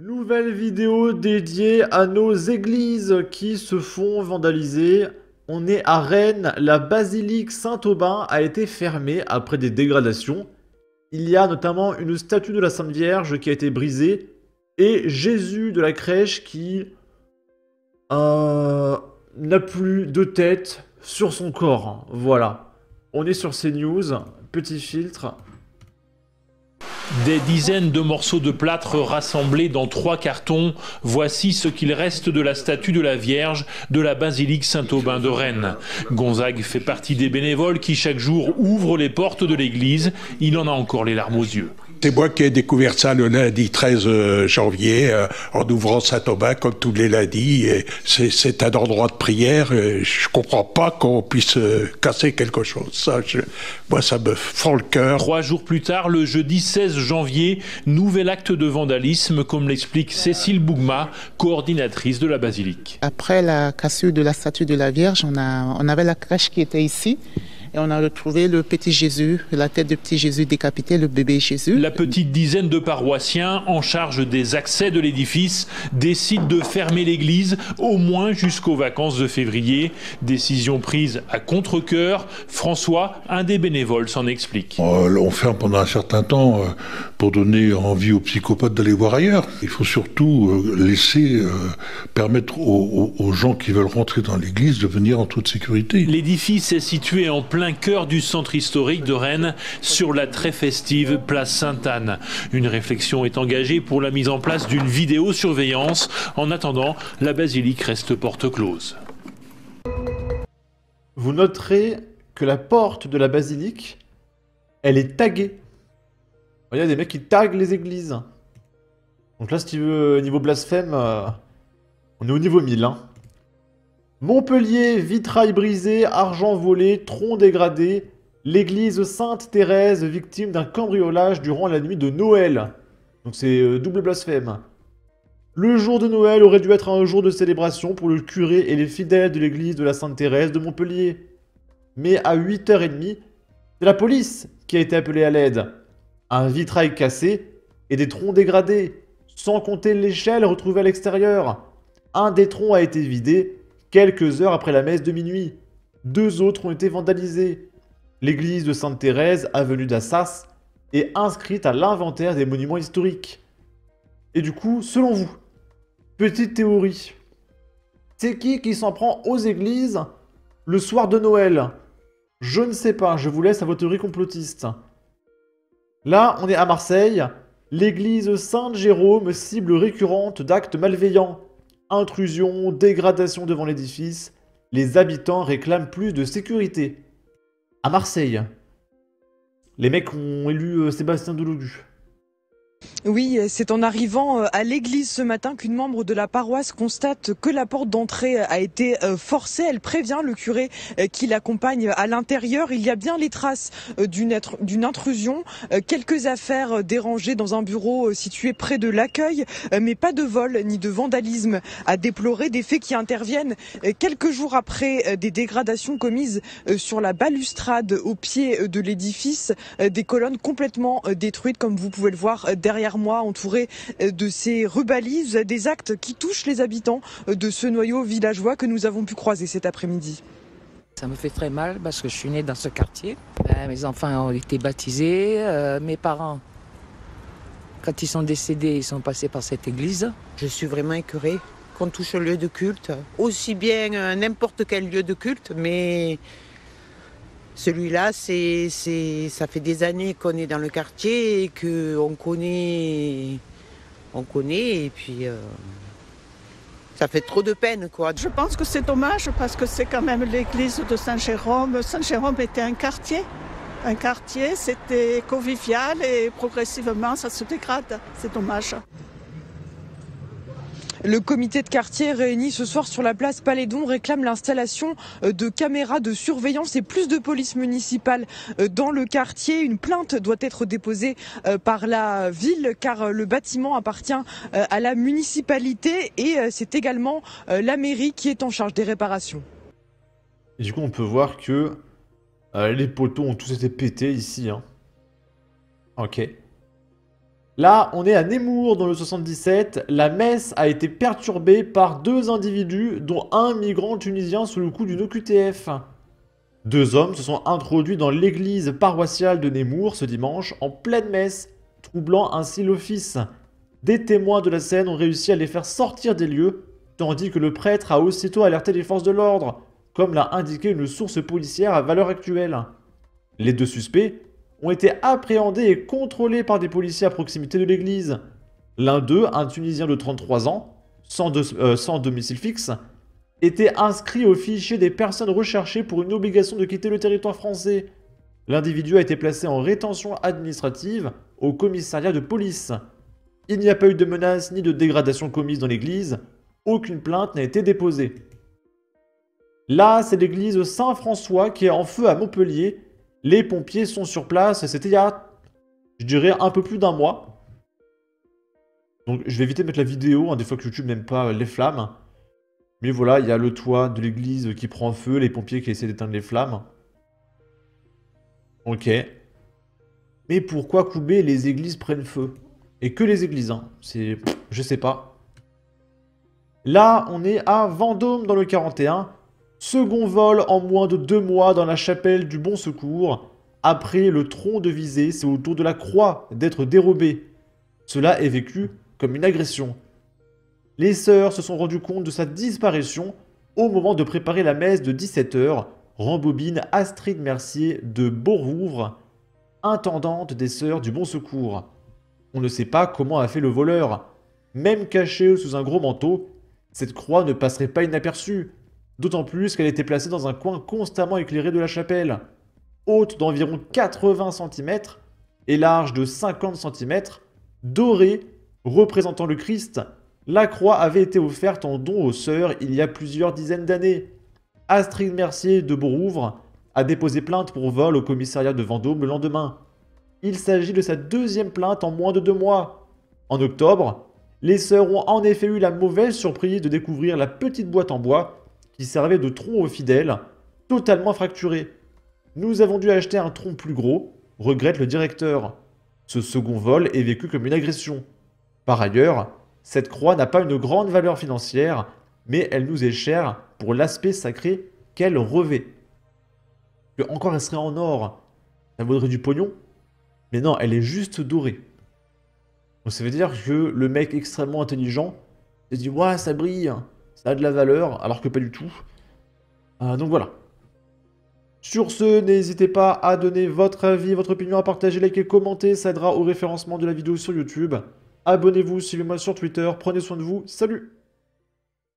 Nouvelle vidéo dédiée à nos églises qui se font vandaliser. On est à Rennes, la basilique Saint-Aubin a été fermée après des dégradations. Il y a notamment une statue de la Sainte Vierge qui a été brisée et Jésus de la crèche qui n'a plus de tête sur son corps. Voilà. On est sur CNews, petit filtre. Des dizaines de morceaux de plâtre rassemblés dans 3 cartons, voici ce qu'il reste de la statue de la Vierge de la basilique Saint-Aubin de Rennes. Gonzague fait partie des bénévoles qui chaque jour ouvrent les portes de l'église. Il en a encore les larmes aux yeux. C'est moi qui ai découvert ça le lundi 13 janvier, en ouvrant Saint-Aubin comme tous les lundis. C'est un endroit de prière. Je comprends pas qu'on puisse casser quelque chose. Moi, ça me fend le cœur. 3 jours plus tard, le jeudi 16 janvier, nouvel acte de vandalisme, comme l'explique Cécile Bougma, coordinatrice de la basilique. Après la cassure de la statue de la Vierge, on avait la crèche qui était ici. Et on a retrouvé le petit Jésus, la tête de petit Jésus décapité, le bébé Jésus. La petite dizaine de paroissiens en charge des accès de l'édifice décident de fermer l'église au moins jusqu'aux vacances de février. Décision prise à contre-cœur. François, un des bénévoles, s'en explique. On ferme pendant un certain temps pour donner envie aux psychopathes d'aller voir ailleurs. Il faut surtout permettre aux gens qui veulent rentrer dans l'église de venir en toute sécurité. L'édifice est situé en plein cœur du centre historique de Rennes, sur la très festive place Sainte-Anne. Une réflexion est engagée pour la mise en place d'une vidéosurveillance. En attendant, la basilique reste porte close. Vous noterez que la porte de la basilique, elle est taguée. Il y a des mecs qui taguent les églises. Donc là, si tu veux, niveau blasphème, on est au niveau 1000. Hein. Montpellier, vitrail brisé, argent volé, tronc dégradé. L'église Sainte-Thérèse, victime d'un cambriolage durant la nuit de Noël. Donc c'est double blasphème. Le jour de Noël aurait dû être un jour de célébration pour le curé et les fidèles de l'église de la Sainte-Thérèse de Montpellier. Mais à 8h30, c'est la police qui a été appelée à l'aide. Un vitrail cassé et des troncs dégradés, sans compter l'échelle retrouvée à l'extérieur. Un des troncs a été vidé quelques heures après la messe de minuit. 2 autres ont été vandalisés. L'église de Sainte-Thérèse, avenue d'Assas, est inscrite à l'inventaire des monuments historiques. Et du coup, selon vous, petite théorie, c'est qui s'en prend aux églises le soir de Noël? Je ne sais pas, je vous laisse à votre théorie complotiste. Là, on est à Marseille. L'église Saint-Jérôme, cible récurrente d'actes malveillants. Intrusion, dégradation devant l'édifice. Les habitants réclament plus de sécurité. À Marseille, les mecs ont élu Sébastien Delogu. Oui, c'est en arrivant à l'église ce matin qu'une membre de la paroisse constate que la porte d'entrée a été forcée. Elle prévient le curé qui l'accompagne à l'intérieur. Il y a bien les traces d'une intrusion, quelques affaires dérangées dans un bureau situé près de l'accueil, mais pas de vol ni de vandalisme à déplorer. Des faits qui interviennent quelques jours après des dégradations commises sur la balustrade au pied de l'édifice, des colonnes complètement détruites comme vous pouvez le voir derrière moi, entouré de ces rubalises, des actes qui touchent les habitants de ce noyau villageois que nous avons pu croiser cet après-midi. Ça me fait très mal parce que je suis née dans ce quartier. Mes enfants ont été baptisés, mes parents, quand ils sont décédés, ils sont passés par cette église. Je suis vraiment écœurée qu'on touche un lieu de culte, aussi bien n'importe quel lieu de culte, mais celui-là, ça fait des années qu'on est dans le quartier et qu'on connaît, et puis ça fait trop de peine, quoi. Je pense que c'est dommage parce que c'est quand même l'église de Saint-Jérôme. Saint-Jérôme était un quartier. Un quartier, c'était convivial et progressivement, ça se dégrade. C'est dommage. Le comité de quartier réuni ce soir sur la place Palédon réclame l'installation de caméras de surveillance et plus de police municipale dans le quartier. Une plainte doit être déposée par la ville car le bâtiment appartient à la municipalité et c'est également la mairie qui est en charge des réparations. Et du coup, on peut voir que les poteaux ont tous été pétés ici. Hein. Ok. Là, on est à Nemours dans le 77. La messe a été perturbée par 2 individus, dont un migrant tunisien sous le coup d'une OQTF. 2 hommes se sont introduits dans l'église paroissiale de Nemours ce dimanche en pleine messe, troublant ainsi l'office. Des témoins de la scène ont réussi à les faire sortir des lieux, tandis que le prêtre a aussitôt alerté les forces de l'ordre, comme l'a indiqué une source policière à valeur actuelle. Les 2 suspects ont été appréhendés et contrôlés par des policiers à proximité de l'église. L'un d'eux, un Tunisien de 33 ans, sans domicile fixe, était inscrit au fichier des personnes recherchées pour une obligation de quitter le territoire français. L'individu a été placé en rétention administrative au commissariat de police. Il n'y a pas eu de menaces ni de dégradation commise dans l'église. Aucune plainte n'a été déposée. Là, c'est l'église Saint-François qui est en feu à Montpellier. Les pompiers sont sur place. C'était il y a, je dirais, un peu plus d'1 mois. Donc, je vais éviter de mettre la vidéo, des fois que YouTube n'aime pas les flammes. Mais voilà, il y a le toit de l'église qui prend feu, les pompiers qui essaient d'éteindre les flammes. Ok. Mais pourquoi Koubé les églises prennent feu? Et que les églises, hein. C'est... je sais pas. Là, on est à Vendôme dans le 41. Second vol en moins de 2 mois dans la chapelle du Bon Secours. Après le tronc de visée, c'est au tour de la croix d'être dérobée. Cela est vécu comme une agression. Les sœurs se sont rendues compte de sa disparition au moment de préparer la messe de 17 h, rembobine Astrid Mercier de Beaurouvre, intendante des sœurs du Bon Secours. On ne sait pas comment a fait le voleur. Même cachée sous un gros manteau, cette croix ne passerait pas inaperçue, d'autant plus qu'elle était placée dans un coin constamment éclairé de la chapelle. Haute d'environ 80 cm et large de 50 cm, dorée, représentant le Christ, la croix avait été offerte en don aux sœurs il y a plusieurs dizaines d'années. Astrid Mercier de Beaurouvre a déposé plainte pour vol au commissariat de Vendôme le lendemain. Il s'agit de sa 2e plainte en moins de 2 mois. En octobre, les sœurs ont en effet eu la mauvaise surprise de découvrir la petite boîte en bois qui servait de tronc aux fidèles, totalement fracturée. Nous avons dû acheter un tronc plus gros, regrette le directeur. Ce second vol est vécu comme une agression. Par ailleurs, cette croix n'a pas une grande valeur financière, mais elle nous est chère pour l'aspect sacré qu'elle revêt. Que encore elle serait en or, ça vaudrait du pognon? Mais non, elle est juste dorée. Donc ça veut dire que le mec extrêmement intelligent s'est dit « Ouais, ça brille, ça a de la valeur », alors que pas du tout. Donc voilà. Sur ce, n'hésitez pas à donner votre avis, votre opinion, à partager, liker, commenter, ça aidera au référencement de la vidéo sur YouTube. Abonnez-vous, suivez-moi sur Twitter, prenez soin de vous, salut!